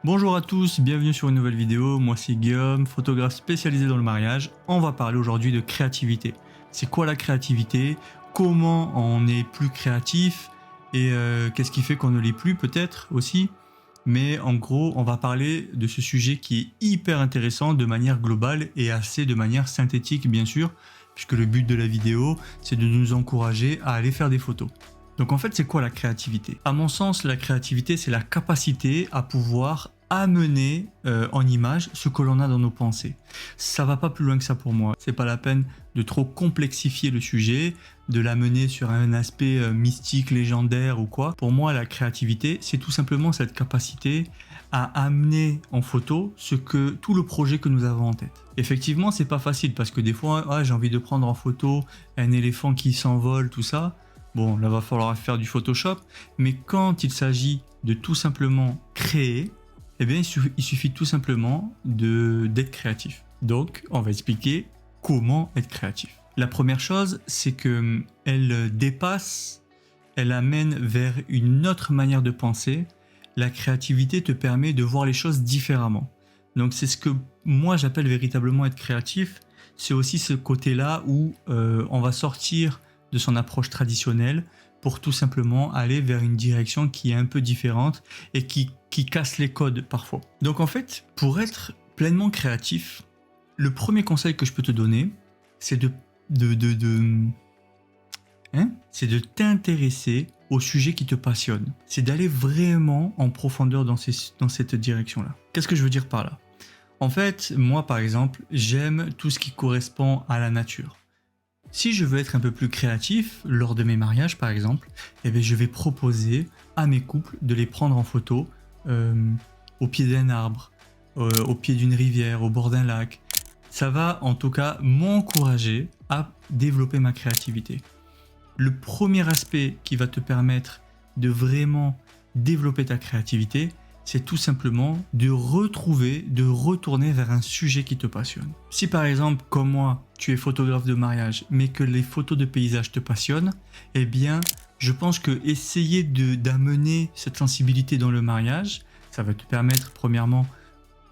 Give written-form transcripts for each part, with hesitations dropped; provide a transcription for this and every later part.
Bonjour à tous, bienvenue sur une nouvelle vidéo, moi c'est Guillaume, photographe spécialisé dans le mariage. On va parler aujourd'hui de créativité. C'est quoi la créativité? Comment on est plus créatif? Et qu'est-ce qui fait qu'on ne l'est plus peut-être aussi? Mais en gros, on va parler de ce sujet qui est hyper intéressant de manière globale et assez de manière synthétique bien sûr, puisque le but de la vidéo, c'est de nous encourager à aller faire des photos. Donc en fait, c'est quoi la créativité? À mon sens, la créativité, c'est la capacité à pouvoir amener en image ce que l'on a dans nos pensées. Ça va pas plus loin que ça pour moi. C'est pas la peine de trop complexifier le sujet, de l'amener sur un aspect mystique, légendaire ou quoi. Pour moi, la créativité, c'est tout simplement cette capacité à amener en photo tout le projet que nous avons en tête. Effectivement, c'est pas facile parce que des fois, j'ai envie de prendre en photo un éléphant qui s'envole, tout ça. Bon, là, va falloir faire du Photoshop, mais quand il s'agit de tout simplement créer, eh bien, il suffit tout simplement d'être créatif. Donc, on va expliquer comment être créatif. La première chose, c'est qu'elle dépasse, elle amène vers une autre manière de penser. La créativité te permet de voir les choses différemment. Donc, c'est ce que moi, j'appelle véritablement être créatif. C'est aussi ce côté-là où on va sortir de son approche traditionnelle pour tout simplement aller vers une direction qui est un peu différente et qui casse les codes parfois. Donc en fait, pour être pleinement créatif, le premier conseil que je peux te donner, c'est de t'intéresser au sujet qui te passionne. C'est d'aller vraiment en profondeur dans cette direction-là. Qu'est-ce que je veux dire par là? En fait, moi par exemple, j'aime tout ce qui correspond à la nature. Si je veux être un peu plus créatif, lors de mes mariages par exemple, eh bien, je vais proposer à mes couples de les prendre en photo au pied d'un arbre, au pied d'une rivière, au bord d'un lac. Ça va en tout cas m'encourager à développer ma créativité. Le premier aspect qui va te permettre de vraiment développer ta créativité, c'est tout simplement de retourner vers un sujet qui te passionne. Si par exemple, comme moi, tu es photographe de mariage, mais que les photos de paysage te passionnent, eh bien, je pense que essayer d'amener cette sensibilité dans le mariage, ça va te permettre premièrement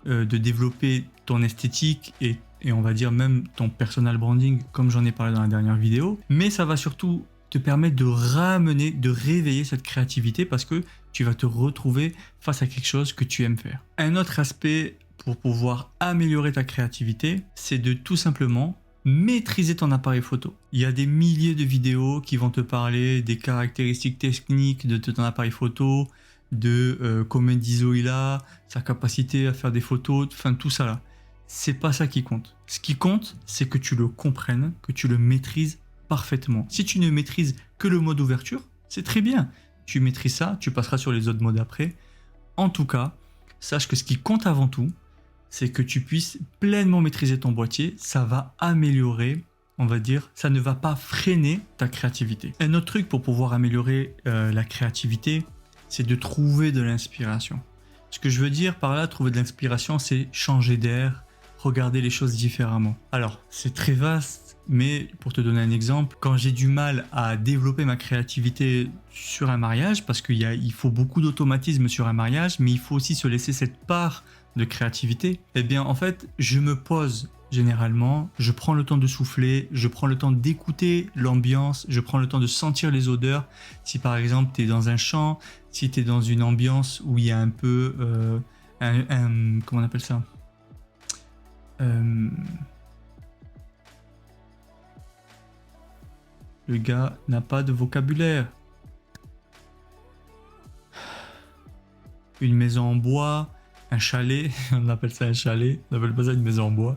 de développer ton esthétique et on va dire même ton personal branding, comme j'en ai parlé dans la dernière vidéo, mais ça va surtout te permettre de réveiller cette créativité parce que tu vas te retrouver face à quelque chose que tu aimes faire. Un autre aspect pour pouvoir améliorer ta créativité, c'est de tout simplement maîtriser ton appareil photo. Il y a des milliers de vidéos qui vont te parler des caractéristiques techniques de ton appareil photo, de combien d'ISO il a, sa capacité à faire des photos, enfin tout ça là. C'est pas ça qui compte. Ce qui compte, c'est que tu le comprennes, que tu le maîtrises parfaitement. Si tu ne maîtrises que le mode ouverture, c'est très bien. Tu maîtrises ça, tu passeras sur les autres modes après. En tout cas, sache que ce qui compte avant tout, c'est que tu puisses pleinement maîtriser ton boîtier. Ça va améliorer, on va dire, ça ne va pas freiner ta créativité. Un autre truc pour pouvoir améliorer la créativité, c'est de trouver de l'inspiration. Ce que je veux dire par là, trouver de l'inspiration, c'est changer d'air, regarder les choses différemment. Alors, c'est très vaste, mais pour te donner un exemple, quand j'ai du mal à développer ma créativité sur un mariage, parce qu'il faut beaucoup d'automatisme sur un mariage, mais il faut aussi se laisser cette part de créativité, eh bien en fait, je me pose généralement, je prends le temps de souffler, je prends le temps d'écouter l'ambiance, je prends le temps de sentir les odeurs. Si par exemple tu es dans un champ, si tu es dans une ambiance où il y a un peu comment on appelle ça, le gars n'a pas de vocabulaire. Une maison en bois, un chalet, on appelle ça un chalet, on n'appelle pas ça une maison en bois.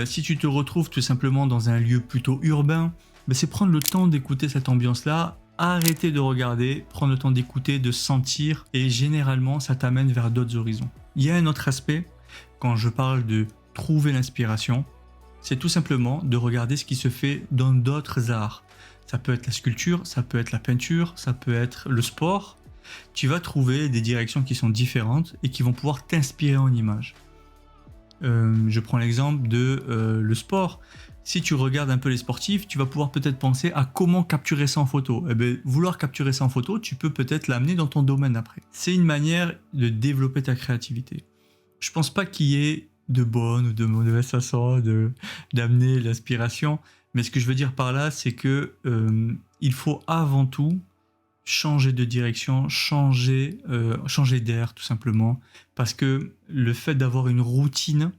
Si tu te retrouves tout simplement dans un lieu plutôt urbain, ben c'est prendre le temps d'écouter cette ambiance-là, arrêter de regarder, prendre le temps d'écouter, de sentir, et généralement ça t'amène vers d'autres horizons. Il y a un autre aspect, quand je parle de trouver l'inspiration, c'est tout simplement de regarder ce qui se fait dans d'autres arts. Ça peut être la sculpture, ça peut être la peinture, ça peut être le sport. Tu vas trouver des directions qui sont différentes et qui vont pouvoir t'inspirer en images. Je prends l'exemple de le sport. si tu regardes un peu les sportifs, tu vas pouvoir peut-être penser à comment capturer ça en photo. Eh bien, vouloir capturer ça en photo, tu peux peut-être l'amener dans ton domaine après. C'est une manière de développer ta créativité. Je pense pas qu'il y ait de bonne ou de mauvaise façon d'amener l'inspiration, mais ce que je veux dire par là, c'est que il faut avant tout changer de direction, changer d'air tout simplement, parce que le fait d'avoir une routine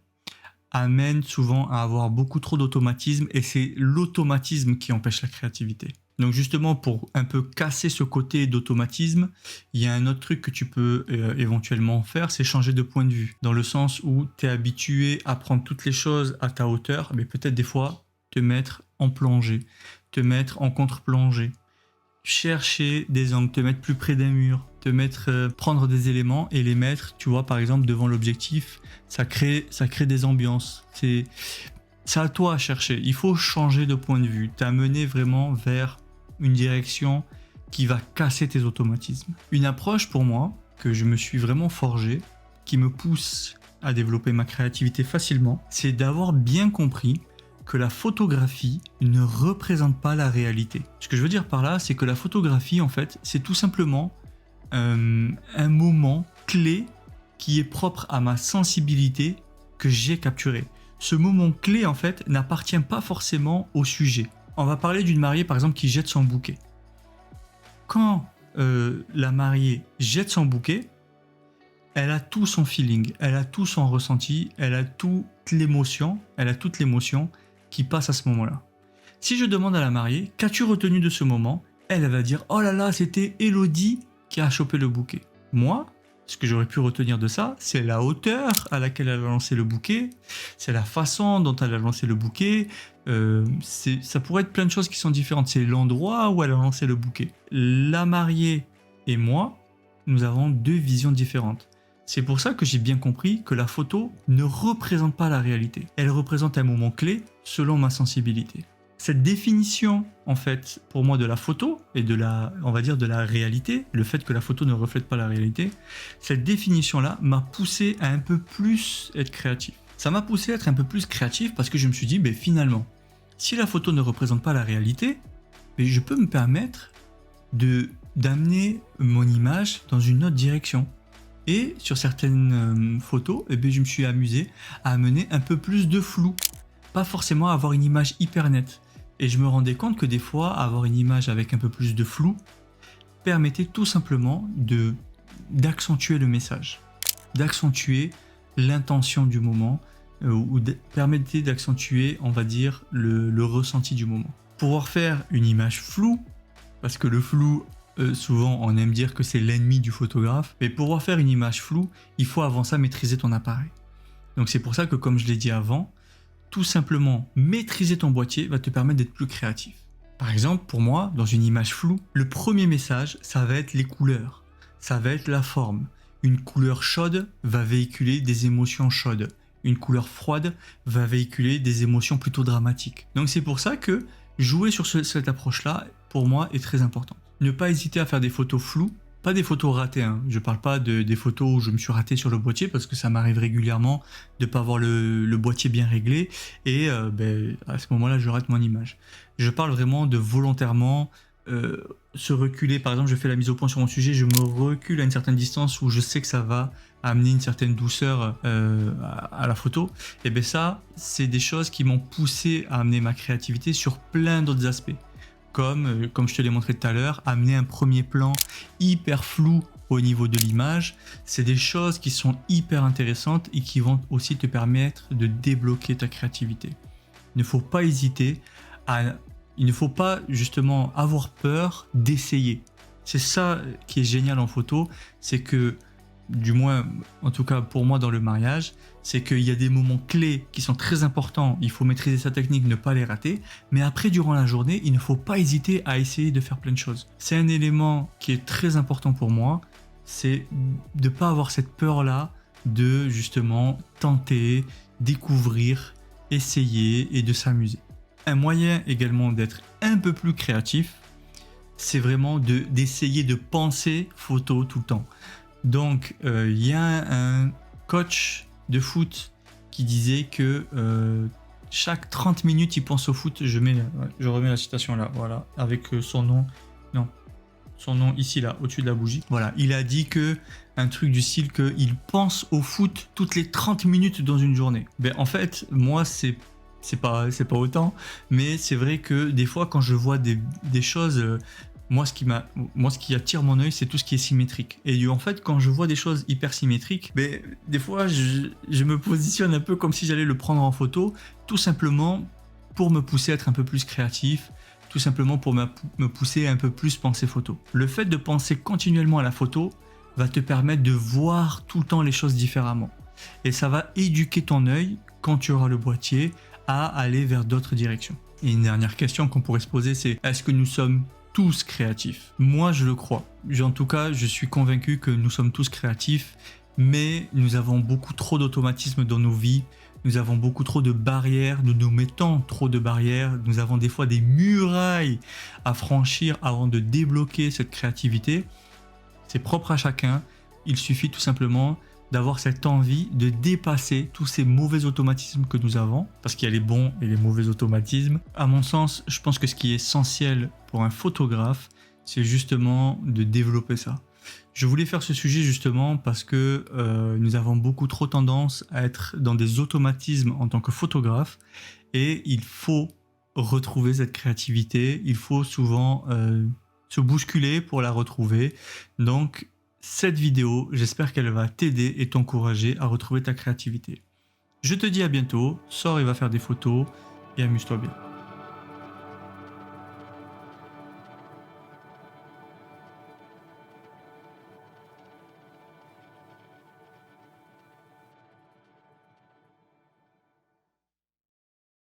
amène souvent à avoir beaucoup trop d'automatisme, et c'est l'automatisme qui empêche la créativité. Donc justement, pour un peu casser ce côté d'automatisme, il y a un autre truc que tu peux éventuellement faire, c'est changer de point de vue. Dans le sens où tu es habitué à prendre toutes les choses à ta hauteur, mais peut-être des fois te mettre en plongée, te mettre en contre-plongée, chercher des angles, te mettre plus près d'un mur, te mettre, prendre des éléments et les mettre, tu vois, par exemple, devant l'objectif. Ça crée des ambiances. C'est à toi à chercher. Il faut changer de point de vue, t'amener vraiment vers une direction qui va casser tes automatismes. Une approche pour moi que je me suis vraiment forgée, qui me pousse à développer ma créativité facilement, c'est d'avoir bien compris que la photographie ne représente pas la réalité. Ce que je veux dire par là, c'est que la photographie, en fait, c'est tout simplement un moment clé qui est propre à ma sensibilité que j'ai capturé. Ce moment clé, en fait, n'appartient pas forcément au sujet. On va parler d'une mariée, par exemple, qui jette son bouquet. Quand la mariée jette son bouquet, elle a tout son feeling, elle a tout son ressenti, elle a toute l'émotion qui passe à ce moment-là. Si je demande à la mariée, qu'as-tu retenu de ce moment? Elle va dire, oh là là, c'était Elodie qui a chopé le bouquet. Moi, ce que j'aurais pu retenir de ça, c'est la hauteur à laquelle elle a lancé le bouquet, c'est la façon dont elle a lancé le bouquet, ça pourrait être plein de choses qui sont différentes, c'est l'endroit où elle a lancé le bouquet. La mariée et moi, nous avons deux visions différentes. C'est pour ça que j'ai bien compris que la photo ne représente pas la réalité. Elle représente un moment clé selon ma sensibilité. Cette définition, en fait, pour moi de la photo et de la réalité, le fait que la photo ne reflète pas la réalité, cette définition-là m'a poussé à un peu plus être créatif. Ça m'a poussé à être un peu plus créatif parce que je me suis dit, finalement, si la photo ne représente pas la réalité, je peux me permettre d'amener mon image dans une autre direction. Et sur certaines photos, je me suis amusé à amener un peu plus de flou. Pas forcément avoir une image hyper nette. Et je me rendais compte que des fois, avoir une image avec un peu plus de flou permettait tout simplement d'accentuer le message, d'accentuer l'intention du moment, ou permettait d'accentuer, on va dire, le ressenti du moment. Pouvoir faire une image floue, parce que le flou, souvent on aime dire que c'est l'ennemi du photographe, mais pour pouvoir faire une image floue, il faut avant ça maîtriser ton appareil. Donc c'est pour ça que, comme je l'ai dit avant, tout simplement maîtriser ton boîtier va te permettre d'être plus créatif. Par exemple, pour moi, dans une image floue, le premier message, ça va être les couleurs, ça va être la forme. Une couleur chaude va véhiculer des émotions chaudes. Une couleur froide va véhiculer des émotions plutôt dramatiques. Donc c'est pour ça que jouer sur cette approche-là, pour moi, est très important. Ne pas hésiter à faire des photos floues, pas des photos ratées. Hein. Je parle pas des photos où je me suis raté sur le boîtier, parce que ça m'arrive régulièrement de pas avoir le boîtier bien réglé, et à ce moment-là, je rate mon image. Je parle vraiment de volontairement se reculer. Par exemple, je fais la mise au point sur mon sujet, je me recule à une certaine distance où je sais que ça va amener une certaine douceur à la photo. Et ça, c'est des choses qui m'ont poussé à amener ma créativité sur plein d'autres aspects. Comme je te l'ai montré tout à l'heure, amener un premier plan hyper flou au niveau de l'image, c'est des choses qui sont hyper intéressantes et qui vont aussi te permettre de débloquer ta créativité. Il ne faut pas hésiter il ne faut pas justement avoir peur d'essayer. C'est ça qui est génial en photo, c'est que, du moins, en tout cas pour moi dans le mariage, c'est qu'il y a des moments clés qui sont très importants, il faut maîtriser sa technique, ne pas les rater, mais après, durant la journée, il ne faut pas hésiter à essayer de faire plein de choses. C'est un élément qui est très important pour moi, c'est de ne pas avoir cette peur-là de justement tenter, découvrir, essayer et de s'amuser. Un moyen également d'être un peu plus créatif, c'est vraiment d'essayer de penser photo tout le temps. Donc, y a un coach de foot qui disait que Chaque 30 minutes, il pense au foot. Je remets la citation là, voilà, avec son nom. Non, son nom ici, là, au-dessus de la bougie. Voilà, il a dit que un truc du style qu'il pense au foot toutes les 30 minutes dans une journée. Ben, en fait, moi, c'est pas autant, mais c'est vrai que des fois, quand je vois des choses, moi, ce qui attire mon œil, c'est tout ce qui est symétrique. Et en fait, quand je vois des choses hyper symétriques, ben, des fois, je me positionne un peu comme si j'allais le prendre en photo, tout simplement pour me pousser à être un peu plus créatif, tout simplement pour me pousser à un peu plus penser photo. Le fait de penser continuellement à la photo va te permettre de voir tout le temps les choses différemment. Et ça va éduquer ton œil, quand tu auras le boîtier, à aller vers d'autres directions. Et une dernière question qu'on pourrait se poser, c'est est-ce que nous sommes tous créatifs? Moi, je le crois. En tout cas, je suis convaincu que nous sommes tous créatifs, mais nous avons beaucoup trop d'automatismes dans nos vies. Nous avons beaucoup trop de barrières, nous nous mettons trop de barrières, nous avons des fois des murailles à franchir avant de débloquer cette créativité. C'est propre à chacun, il suffit tout simplement d'avoir cette envie de dépasser tous ces mauvais automatismes que nous avons, parce qu'il y a les bons et les mauvais automatismes. À mon sens, je pense que ce qui est essentiel pour un photographe, c'est justement de développer ça. Je voulais faire ce sujet justement parce que nous avons beaucoup trop tendance à être dans des automatismes en tant que photographe et il faut retrouver cette créativité, il faut souvent se bousculer pour la retrouver. Donc cette vidéo, j'espère qu'elle va t'aider et t'encourager à retrouver ta créativité. Je te dis à bientôt, sors et va faire des photos et amuse-toi bien.